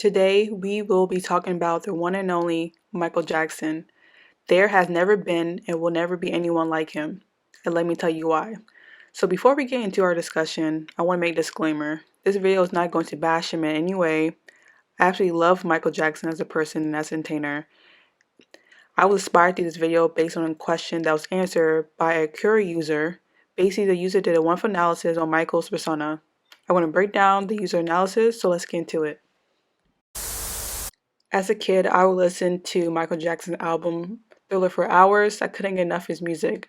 Today, we will be talking about the one and only Michael Jackson. There has never been and will never be anyone like him. And let me tell you why. So, before we get into our discussion, I want to make a disclaimer. This video is not going to bash him in any way. I actually love Michael Jackson as a person and as an entertainer. I was inspired to this video based on a question that was answered by a Curie user. Basically, the user did a wonderful analysis on Michael's persona. I want to break down the user analysis, so let's get into it. As a kid, I would listen to Michael Jackson's album Thriller for hours. I couldn't get enough of his music.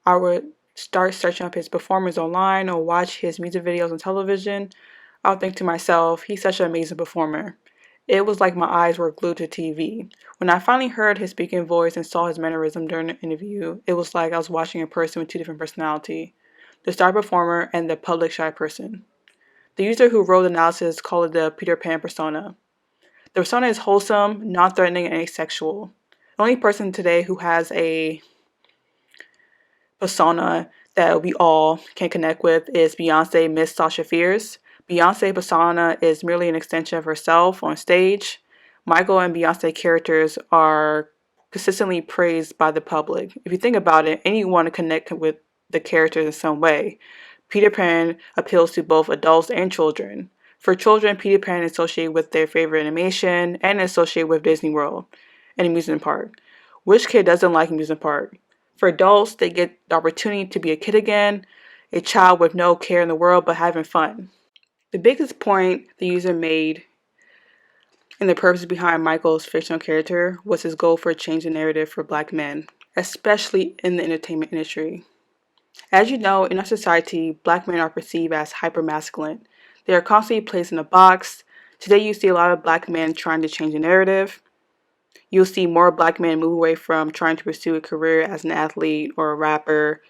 I would start searching up his performance online or watch his music videos on television. I would think to myself, he's such an amazing performer. It was like my eyes were glued to TV. When I finally heard his speaking voice and saw his mannerism during the interview, it was like I was watching a person with two different personalities, the star performer and the public shy person. The user who wrote the analysis called it the Peter Pan persona. The persona is wholesome, non-threatening, and asexual. The only person today who has a persona that we all can connect with is Beyonce Miss Sasha Fierce. Beyonce persona is merely an extension of herself on stage. Michael and Beyonce characters are consistently praised by the public. If you think about it, anyone to connect with the characters in some way. Peter Pan appeals to both adults and children. For children, Peter Pan is associated with their favorite animation and associated with Disney World, an amusement park. Which kid doesn't like amusement park? For adults, they get the opportunity to be a kid again, a child with no care in the world but having fun. The biggest point the user made and the purpose behind Michael's fictional character was his goal for changing the narrative for black men, especially in the entertainment industry. As you know, in our society, black men are perceived as hypermasculine. They are constantly placed in a box. Today you see a lot of black men trying to change the narrative. You'll see more black men move away from trying to pursue a career as an athlete or a rapper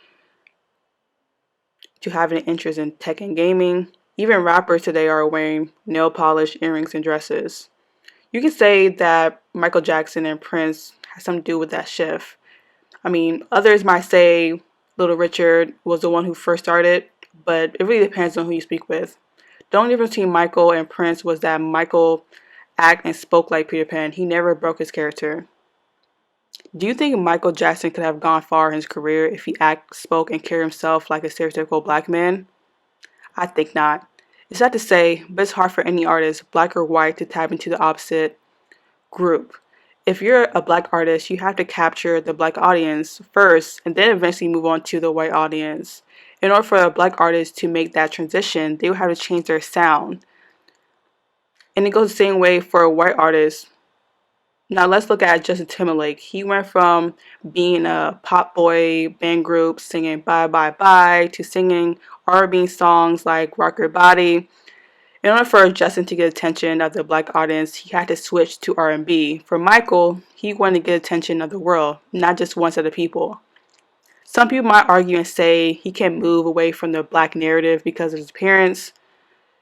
to having an interest in tech and gaming. Even rappers today are wearing nail polish, earrings, and dresses. You can say that Michael Jackson and Prince had something to do with that shift. Others might say Little Richard was the one who first started, but it really depends on who you speak with. The only difference between Michael and Prince was that Michael acted and spoke like Peter Pan. He never broke his character. Do you think Michael Jackson could have gone far in his career if he acted, spoke, and carried himself like a stereotypical black man? I think not. It's sad to say, but it's hard for any artist, black or white, to tap into the opposite group. If you're a black artist, you have to capture the black audience first and then eventually move on to the white audience. In order for a black artist to make that transition, they would have to change their sound. And it goes the same way for a white artist. Now let's look at Justin Timberlake. He went from being a pop boy band group singing Bye Bye Bye to singing R&B songs like Rock Your Body. In order for Justin to get attention of the black audience, he had to switch to R&B. For Michael, he wanted to get attention of the world, not just one set of people. Some people might argue and say he can't move away from the black narrative because of his appearance.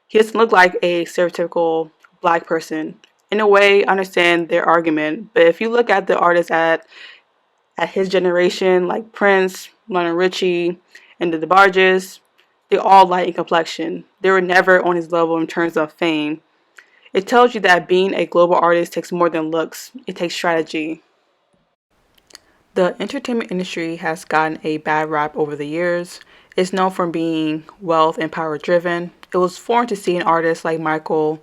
He doesn't look like a stereotypical black person. In a way, I understand their argument, but if you look at the artists at his generation, like Prince, Lionel Richie, and the DeBarges, they all light in complexion. They were never on his level in terms of fame. It tells you that being a global artist takes more than looks. It takes strategy. The entertainment industry has gotten a bad rap over the years. It's known for being wealth and power driven. It was foreign to see an artist like Michael,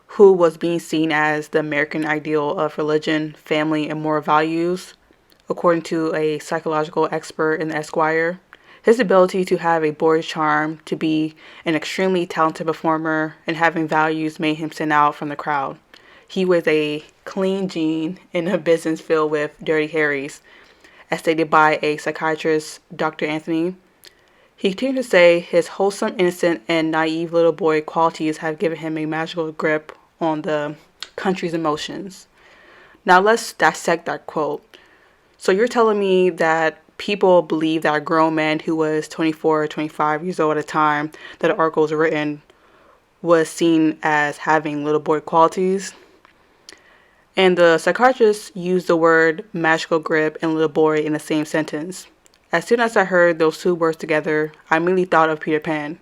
who was being seen as the American ideal of religion, family, and moral values, according to a psychological expert in the Esquire. His ability to have a boyish charm, to be an extremely talented performer, and having values made him stand out from the crowd. He was a clean gene in a business filled with dirty Harrys, as stated by a psychiatrist, Dr. Anthony. He continued to say his wholesome, innocent, and naive little boy qualities have given him a magical grip on the country's emotions. Now let's dissect that quote. So you're telling me that people believe that a grown man who was 24 or 25 years old at the time that the article was written was seen as having little boy qualities? And the psychiatrist used the word magical grip and little boy in the same sentence. As soon as I heard those two words together, I immediately thought of Peter Pan.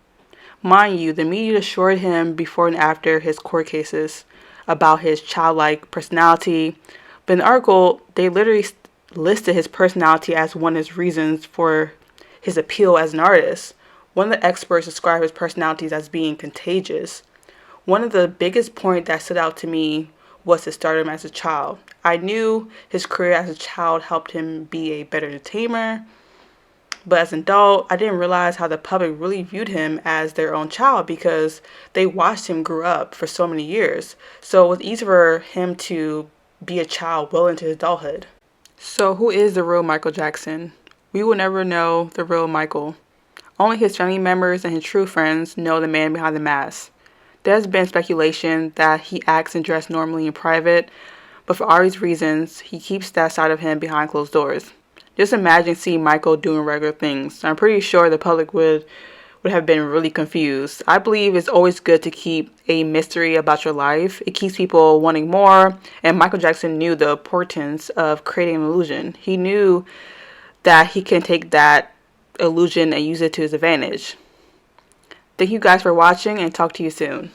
Mind you, the media destroyed him before and after his court cases. about his childlike personality. But in the article, they literally listed his personality as one of his reasons for his appeal as an artist. One of the experts described his personalities as being contagious. One of the biggest points that stood out to me was his stardom as a child. I knew his career as a child helped him be a better entertainer, but as an adult, I didn't realize how the public really viewed him as their own child because they watched him grow up for so many years. So it was easy for him to be a child well into his adulthood. So who is the real Michael Jackson? We will never know the real Michael. Only his family members and his true friends know the man behind the mask. There's been speculation that he acts and dresses normally in private, but for obvious reasons, he keeps that side of him behind closed doors. Just imagine seeing Michael doing regular things. I'm pretty sure the public would have been really confused. I believe it's always good to keep a mystery about your life. It keeps people wanting more, and Michael Jackson knew the importance of creating an illusion. He knew that he can take that illusion and use it to his advantage. Thank you guys for watching, and talk to you soon.